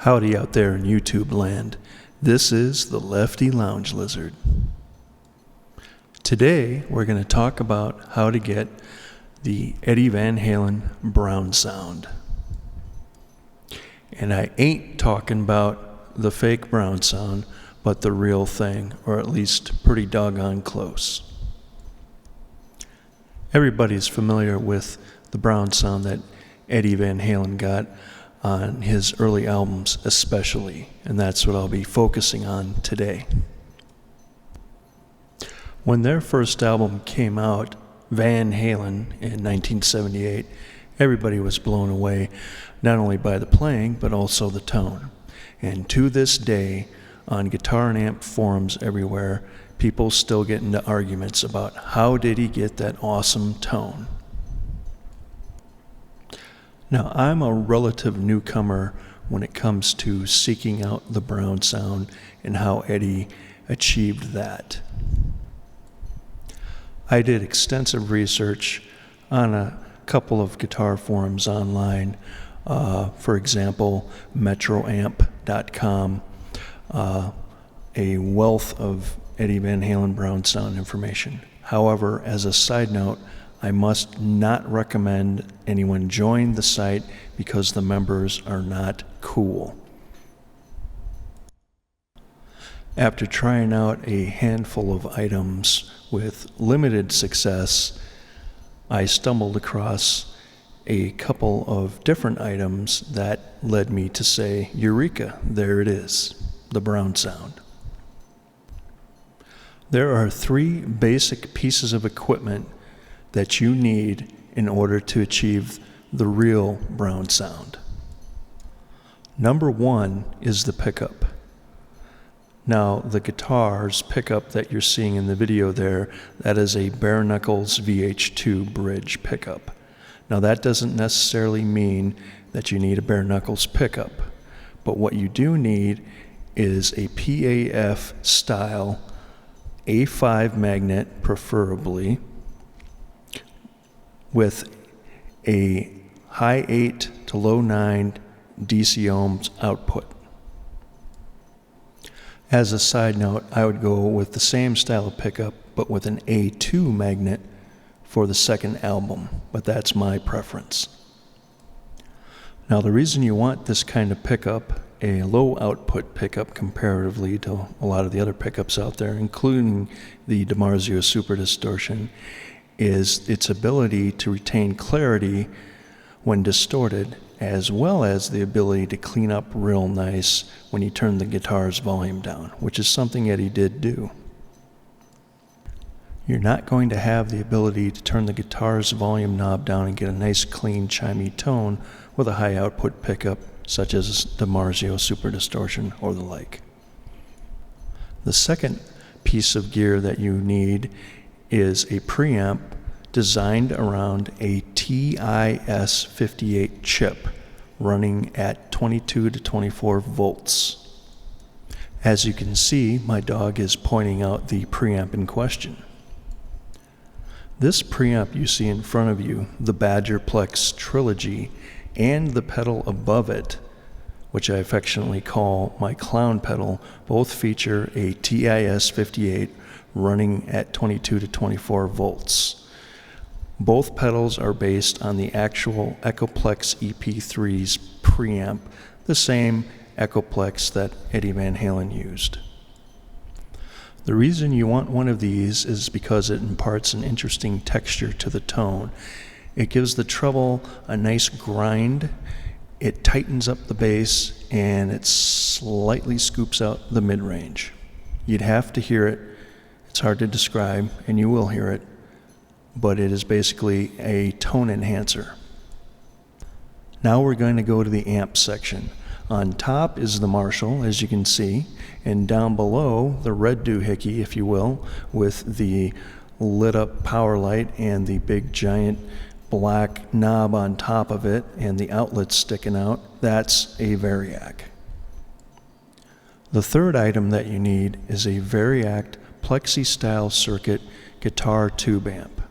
Howdy out there in YouTube land. This is the Lefty Lounge Lizard. Today we're going to talk about how to get the Eddie Van Halen brown sound. And I ain't talking about the fake brown sound, but the real thing, or at least pretty doggone close. Everybody's familiar with the brown sound that Eddie Van Halen got on his early albums especially, and that's what I'll be focusing on today. When their first album came out, Van Halen, in 1978, everybody was blown away, not only by the playing, but also the tone. And to this day, on guitar and amp forums everywhere, people still get into arguments about how did he get that awesome tone. Now, I'm a relative newcomer when it comes to seeking out the brown sound and how Eddie achieved that. I did extensive research on a couple of guitar forums online, for example, metroamp.com, a wealth of Eddie Van Halen brown sound information. However, as a side note, I must not recommend anyone join the site because the members are not cool. After trying out a handful of items with limited success, I stumbled across a couple of different items that led me to say, Eureka, there it is, the brown sound. There are three basic pieces of equipment that you need in order to achieve the real brown sound. Number one is the pickup. Now, the guitar's pickup that you're seeing in the video there, that is a bare knuckles VH2 bridge pickup. Now, that doesn't necessarily mean that you need a bare knuckles pickup, but what you do need is a PAF style A5 magnet, preferably, with a high 8 to low 9 DC ohms output. As a side note, I would go with the same style of pickup, but with an A2 magnet for the second album, but that's my preference. Now, the reason you want this kind of pickup, a low output pickup comparatively to a lot of the other pickups out there, including the DiMarzio Super Distortion, is its ability to retain clarity when distorted, as well as the ability to clean up real nice when you turn the guitar's volume down, which is something Eddie did do. You're not going to have the ability to turn the guitar's volume knob down and get a nice clean chimey tone with a high output pickup such as DiMarzio Super Distortion or the like. The second piece of gear that you need is a preamp designed around a TIS58 chip running at 22 to 24 volts. As you can see, my dog is pointing out the preamp in question. This preamp you see in front of you, the Badgerplex Trilogy, and the pedal above it, which I affectionately call my clown pedal, both feature a TIS58 running at 22 to 24 volts. Both pedals are based on the actual Echoplex EP3's preamp, the same Echoplex that Eddie Van Halen used. The reason you want one of these is because it imparts an interesting texture to the tone. It gives the treble a nice grind, it tightens up the bass, and it slightly scoops out the mid-range. You'd have to hear it. It's hard to describe, and you will hear it, but it is basically a tone enhancer. Now we're going to go to the amp section. On top is the Marshall, as you can see, and down below the red doohickey, if you will, with the lit up power light and the big giant black knob on top of it and the outlets sticking out, that's a Variact. The third item that you need is a Variact plexi-style circuit guitar tube amp.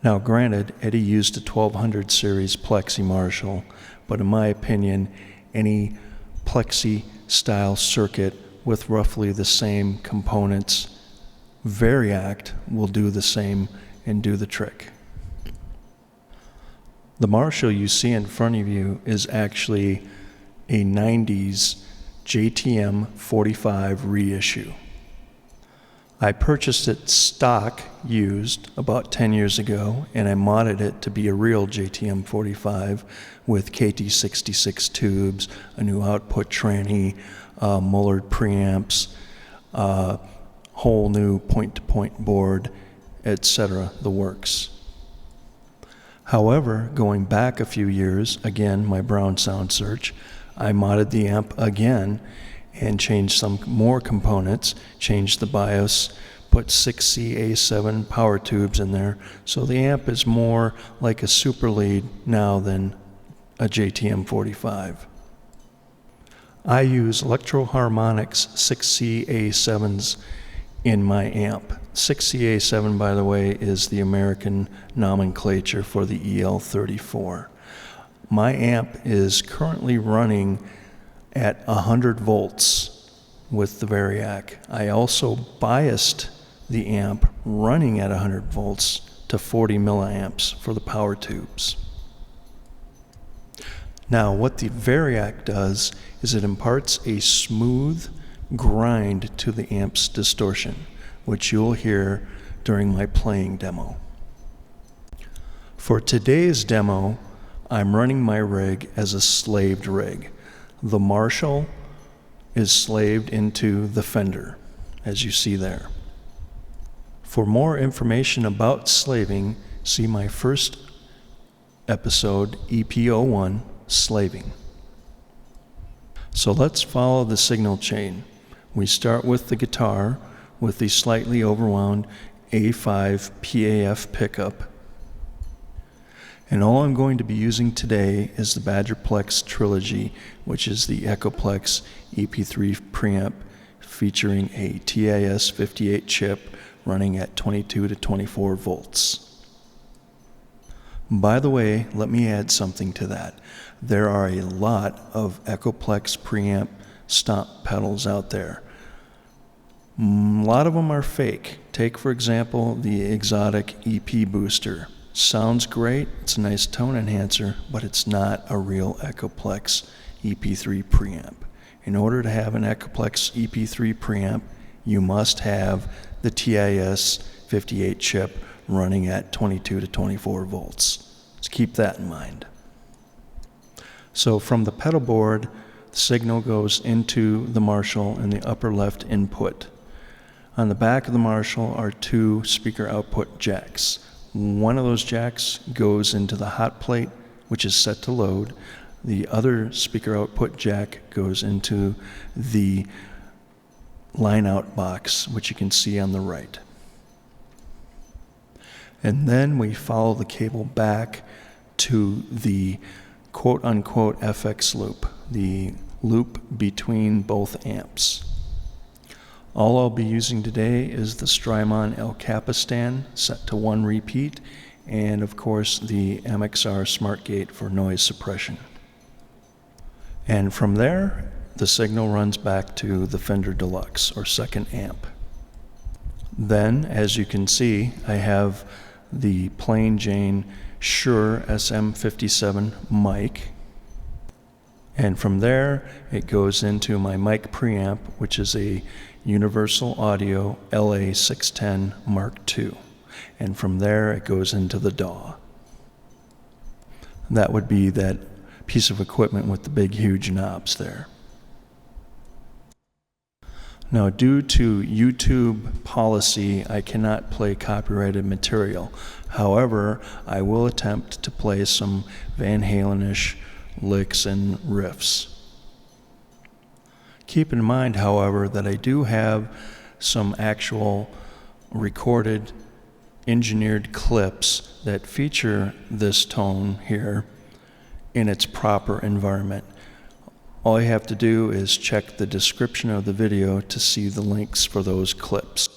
Now granted, Eddie used a 1200 series Plexi Marshall, but in my opinion, any plexi style circuit with roughly the same components. Variact will do the same and do the trick. The Marshall you see in front of you is actually a 90s JTM 45 reissue. I purchased it stock used about 10 years ago, and I modded it to be a real JTM 45 with KT66 tubes, a new output tranny, Mullard preamps, whole new point-to-point board, etc., the works. However, going back a few years, again, my Brown Sound Search, I modded the amp again and changed some more components, changed the BIOS, put 6C-A7 power tubes in there, so the amp is more like a super lead now than a JTM 45. I use Electro Harmonix 6C-A7s in my amp. 6C-A7, by the way, is the American nomenclature for the EL34. My amp is currently running at 100 volts with the Variact. I also biased the amp running at 100 volts to 40 milliamps for the power tubes. Now, what the Variact does is it imparts a smooth grind to the amp's distortion, which you'll hear during my playing demo. For today's demo, I'm running my rig as a slaved rig. The Marshall is slaved into the Fender, as you see there. For more information about slaving, see my first episode, EP01, Slaving. So let's follow the signal chain. We start with the guitar with the slightly overwound A5 PAF pickup. And all I'm going to be using today is the Badgerplex Trilogy, which is the Echoplex EP3 preamp featuring a TIS 58 chip running at 22 to 24 volts. By the way, let me add something to that. There are a lot of Echoplex preamp stomp pedals out there. A lot of them are fake. Take, for example, the exotic EP Booster. Sounds great, it's a nice tone enhancer, but it's not a real Echoplex EP3 preamp. In order to have an Echoplex EP3 preamp, you must have the TIS 58 chip running at 22 to 24 volts. Let's keep that in mind. So from the pedal board, the signal goes into the Marshall in the upper left input. On the back of the Marshall are two speaker output jacks. One of those jacks goes into the hot plate, which is set to load. The other speaker output jack goes into the line out box, which you can see on the right. And then we follow the cable back to the quote-unquote FX loop, the loop between both amps. All I'll be using today is the Strymon El Capistan set to 1 repeat, and of course the MXR Smart Gate for noise suppression. And from there, the signal runs back to the Fender Deluxe, or second amp. Then, as you can see, I have the plain Jane Shure SM57 mic. And from there, it goes into my mic preamp, which is a Universal Audio LA610 Mark II. And from there, it goes into the DAW. That would be that piece of equipment with the big, huge knobs there. Now, due to YouTube policy, I cannot play copyrighted material. However, I will attempt to play some Van Halen-ish licks and riffs. Keep in mind, however, that I do have some actual recorded, engineered clips that feature this tone here in its proper environment. All you have to do is check the description of the video to see the links for those clips.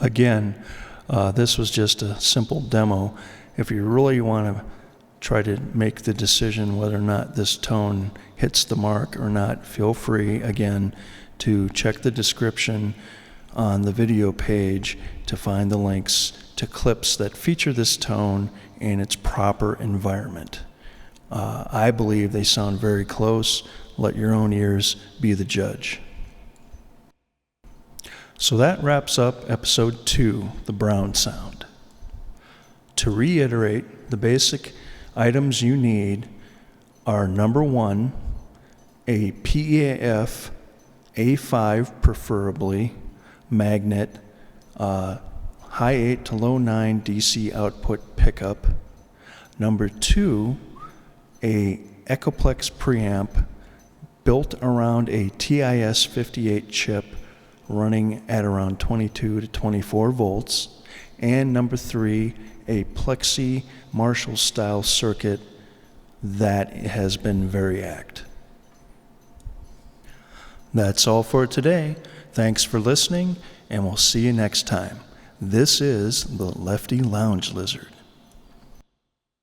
Again, this was just a simple demo. If you really want to try to make the decision whether or not this tone hits the mark or not, feel free, again, to check the description on the video page to find the links to clips that feature this tone in its proper environment. I believe they sound very close. Let your own ears be the judge. So that wraps up episode 2, the Brown Sound. To reiterate, the basic items you need are: number 1, a PEAF A5 preferably magnet, high 8 to low 9 DC output pickup. Number 2, a Echoplex preamp built around a TIS-58 chip running at around 22 to 24 volts. And number 3, a Plexi Marshall style circuit that has been Variact. That's all for today. Thanks for listening, and we'll see you next time. This is the Lefty Lounge Lizard.